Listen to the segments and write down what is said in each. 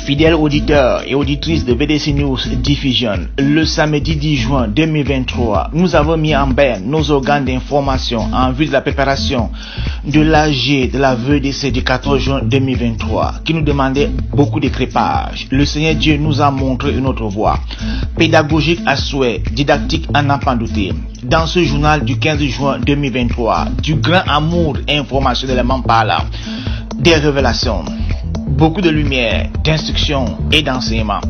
Fidèles auditeurs et auditrices de VDC News Diffusion, le samedi 10 juin 2023, nous avons mis en berne nos organes d'information en vue de la préparation de l'AG de la VDC du 14 juin 2023 qui nous demandait beaucoup de crépage. Le Seigneur Dieu nous a montré une autre voie, pédagogique à souhait, didactique à n'en pas douter. Dans ce journal du 15 juin 2023, du grand amour informationnellement parlant, des révélations, beaucoup de lumière, d'instruction et d'enseignement.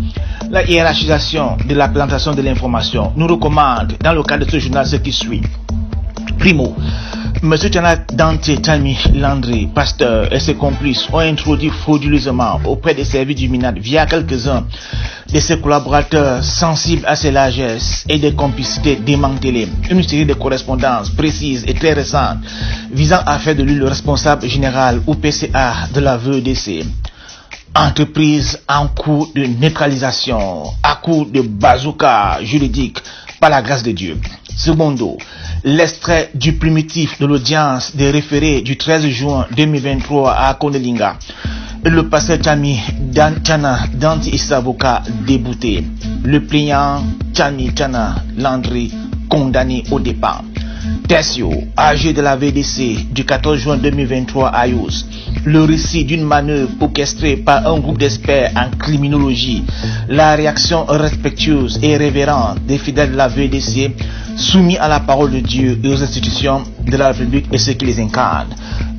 La hiérarchisation de la présentation de l'information nous recommande dans le cadre de ce journal ce qui suit. Primo, M. Tchana Dante Tami Landry, pasteur, et ses complices ont introduit frauduleusement auprès des services du MINAD via quelques-uns de ses collaborateurs sensibles à ses largesses et des complicités démantelées une série de correspondances précises et très récentes visant à faire de lui le responsable général ou PCA de la VEDC. Entreprise en cours de neutralisation à coup de bazooka juridique par la grâce de Dieu. Secondo, l'extrait du primitif de l'audience des référés du 13 juin 2023 à Konelinga. Le pasteur Tchana Danti et ses avocats déboutés. Le plaignant Tchana Landry condamné au départ. Tertio, âgé de la VDC du 14 juin 2023 à Yous, le récit d'une manœuvre orchestrée par un groupe d'experts en criminologie, la réaction respectueuse et révérente des fidèles de la VDC soumis à la parole de Dieu et aux institutions de la République et ceux qui les incarnent.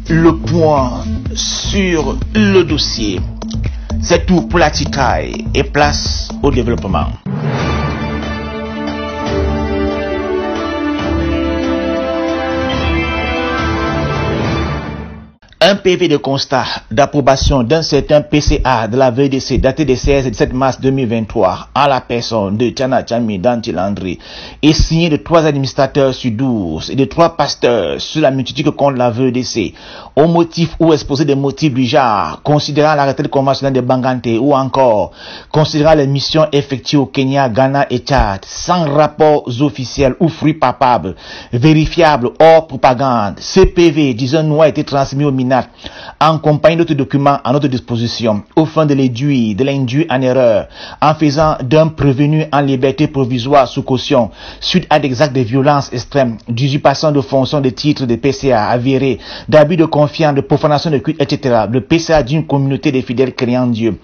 Le point sur le dossier. C'est tout pour la titaille et place au développement. Un PV de constat d'approbation d'un certain PCA de la VDC daté des 16 et 17 mars 2023 à la personne de Tchana Tami Danti Landry est signé de 3 administrateurs sur 12 et de 3 pasteurs sur la multitude contre la VDC au motif ou exposé des motifs du genre considérant la retraite conventionnelle de Bangante ou encore considérant les missions effectuées au Kenya, Ghana et Tchad sans rapports officiels ou fruits palpables vérifiables hors propagande. Ce PV, disons-nous, a été transmis au MINAD en compagnie d'autres documents à notre disposition, au fin de l'induire en erreur, en faisant d'un prévenu en liberté provisoire sous caution, suite à des actes de violence extrême, d'usurpation de fonction de titres de PCA avérés, d'abus de confiance, de profanation de culte, etc. Le PCA d'une communauté de fidèles créant Dieu.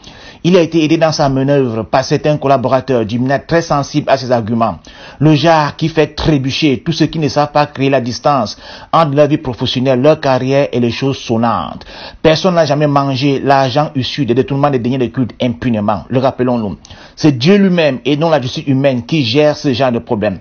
Il a été aidé dans sa manœuvre par certains collaborateurs du MINAD très sensibles à ses arguments. Le genre qui fait trébucher tous ceux qui ne savent pas créer la distance entre leur vie professionnelle, leur carrière et les choses sonnantes. Personne n'a jamais mangé l'argent issu des détournements des deniers de culte impunément. Le rappelons-nous. C'est Dieu lui-même et non la justice humaine qui gère ce genre de problème.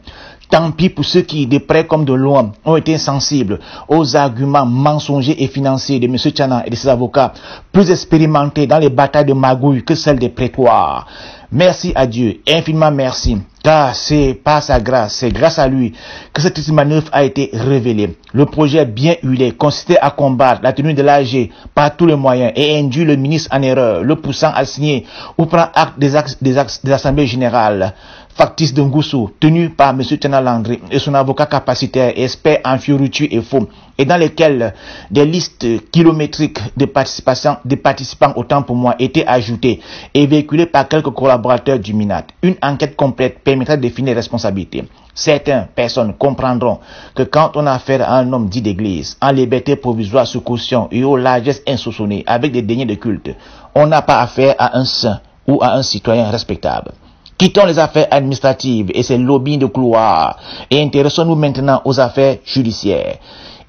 Tant pis pour ceux qui, de près comme de loin, ont été sensibles aux arguments mensongers et financiers de M. Tchana et de ses avocats, plus expérimentés dans les batailles de magouille que celles des prétoires. Merci à Dieu, infiniment merci, car c'est par sa grâce, c'est grâce à lui que cette manœuvre a été révélée. Le projet bien huilé consistait à combattre la tenue de l'AG par tous les moyens et induire le ministre en erreur, le poussant à signer ou prendre acte des assemblées générales factice de Ngoussou, tenu par M. Tchana Landry et son avocat capacitaire et expert en fioriture et faux, et dans lesquels des listes kilométriques de participants autant pour moi étaient ajoutées et véhiculées par quelques collaborateurs du MINAD. Une enquête complète permettra de définir les responsabilités. Certaines personnes comprendront que quand on a affaire à un homme dit d'église, en liberté provisoire sous caution et aux largesses insoupçonnées avec des deniers de culte, on n'a pas affaire à un saint ou à un citoyen respectable. Quittons les affaires administratives et ses lobbying de couloir et intéressons-nous maintenant aux affaires judiciaires.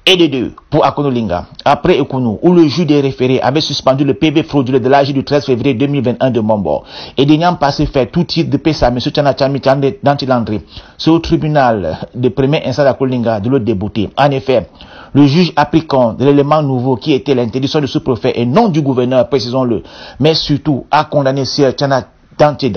Et de deux, pour Akonolinga, après Ekounou, où le juge des référés avait suspendu le PV frauduleux de l'AG du 13 février 2021 de Mombo, et n'ayant pas fait tout titre de PSA, M. Tchana Tami Danti Landry, c'est au tribunal de première instance d'Akonolinga de le débouter. En effet, le juge a pris compte de l'élément nouveau qui était l'interdiction de sous-préfet et non du gouverneur, précisons-le, mais surtout a condamné Sir Tchana Danti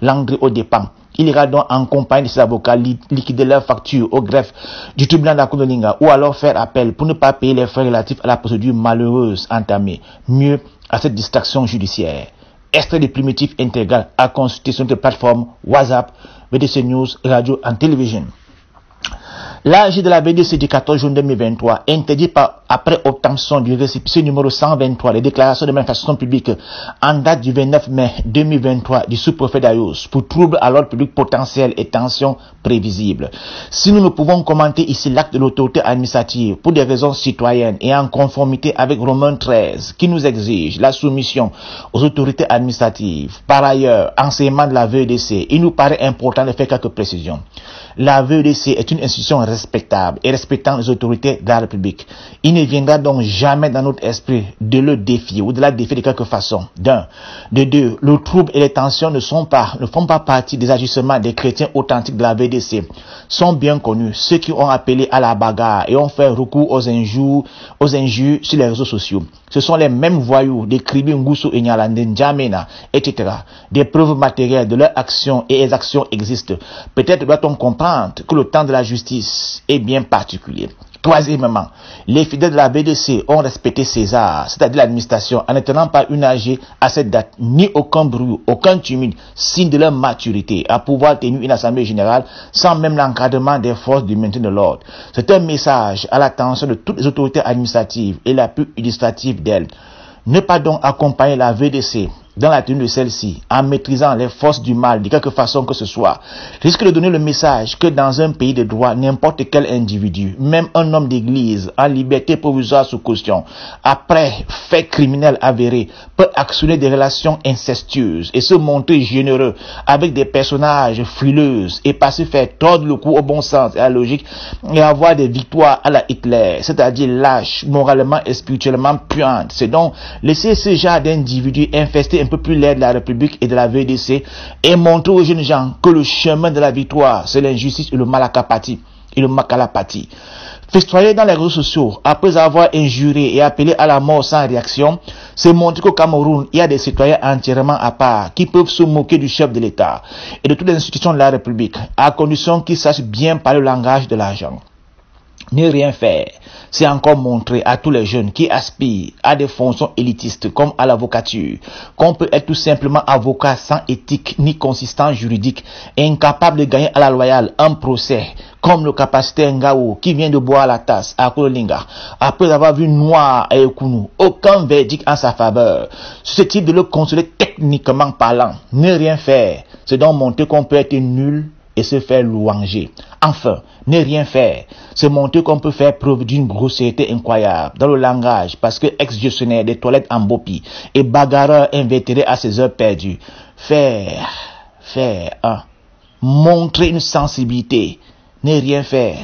Landry au dépens. Il ira donc en compagnie de ses avocats liquider leurs factures au greffe du tribunal d'Akonolinga ou alors faire appel pour ne pas payer les frais relatifs à la procédure malheureuse entamée. Mieux, à cette distraction judiciaire. Extrait de primitif intégral à consulter sur notre plateforme WhatsApp, VDC News, Radio and Télévision. L'AG de la VDC du 14 juin 2023 interdit après obtention du récépissé numéro 123 des déclarations de manifestation publique en date du 29 mai 2023 du sous-préfet d'Ayos pour troubles à l'ordre public potentiel et tensions prévisibles. Si nous ne pouvons commenter ici l'acte de l'autorité administrative pour des raisons citoyennes et en conformité avec Romains 13 qui nous exige la soumission aux autorités administratives, par ailleurs, enseignement de la VDC, il nous paraît important de faire quelques précisions. La VDC est une institution respectable et respectant les autorités de la République. Il ne viendra donc jamais dans notre esprit de le défier ou de la défier de quelque façon. D'un. De deux, le trouble et les tensions ne font pas partie des agissements des chrétiens authentiques de la VDC. Sont bien connus ceux qui ont appelé à la bagarre et ont fait recours aux injures sur les réseaux sociaux. Ce sont les mêmes voyous des Kribi Ngusso et Nyalande N'Djamena, etc. Des preuves matérielles de leurs actions et les actions existent. Peut-être doit-on comprendre que le temps de la justice est bien particulier. Troisièmement, les fidèles de la VDC ont respecté César, c'est-à-dire l'administration, en ne tenant pas une AG à cette date, ni aucun bruit, aucun tumulte, signe de leur maturité à pouvoir tenir une assemblée générale sans même l'encadrement des forces du maintien de l'ordre. C'est un message à l'attention de toutes les autorités administratives et la plus illustrative d'elles. Ne pas donc accompagner la VDC dans la tenue de celle-ci, en maîtrisant les forces du mal de quelque façon que ce soit, risque de donner le message que dans un pays de droit, n'importe quel individu, même un homme d'église, en liberté provisoire sous caution, après fait criminel avéré, peut actionner des relations incestueuses et se montrer généreux avec des personnages frileuses et passer faire tordre le cou au bon sens et à la logique et avoir des victoires à la Hitler, c'est-à-dire lâches, moralement et spirituellement puantes. C'est donc laisser ce genre d'individus infester un peu plus l'air de la République et de la VDC et montrer aux jeunes gens que le chemin de la victoire, c'est l'injustice et le malacapati et le macalapati. Festoyer dans les réseaux sociaux, après avoir injuré et appelé à la mort sans réaction, c'est montrer qu'au Cameroun, il y a des citoyens entièrement à part qui peuvent se moquer du chef de l'État et de toutes les institutions de la République, à condition qu'ils sachent bien parler le langage de l'argent. Ne rien faire, c'est encore montrer à tous les jeunes qui aspirent à des fonctions élitistes comme à l'avocature qu'on peut être tout simplement avocat sans éthique ni consistance juridique et incapable de gagner à la loyale un procès comme le capacitaire Ngao qui vient de boire la tasse à Kololinga après avoir vu Noir et Ekunu, aucun verdict en sa faveur. Susceptible de le consoler techniquement parlant, ne rien faire, c'est donc montrer qu'on peut être nul et se faire louanger. Enfin, ne rien faire, c'est montrer qu'on peut faire preuve d'une grossièreté incroyable dans le langage parce que ex-gestionnaire des toilettes en Bopi et bagarreur invétéré à ses heures perdues. Montrer une sensibilité, ne rien faire,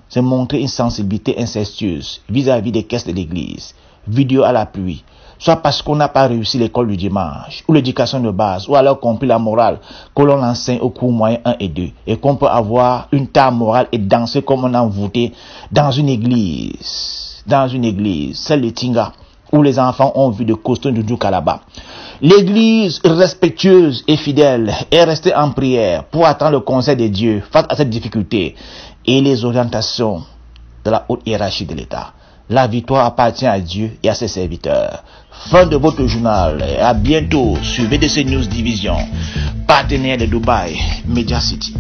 c'est montrer une sensibilité incestueuse vis-à-vis des caisses de l'église. Vidéo à la pluie. Soit parce qu'on n'a pas réussi l'école du dimanche, ou l'éducation de base, ou alors compris la morale que l'on enseigne au cours moyen 1 et 2, et qu'on peut avoir une tare morale et danser comme on a voté dans une église, celle de Tinga, où les enfants ont vu de costumes de Djoukalaba. L'église respectueuse et fidèle est restée en prière pour attendre le conseil de Dieu face à cette difficulté et les orientations de la haute hiérarchie de l'État. La victoire appartient à Dieu et à ses serviteurs. Fin de votre journal. À bientôt sur VDC News Division, partenaire de Dubai Media City.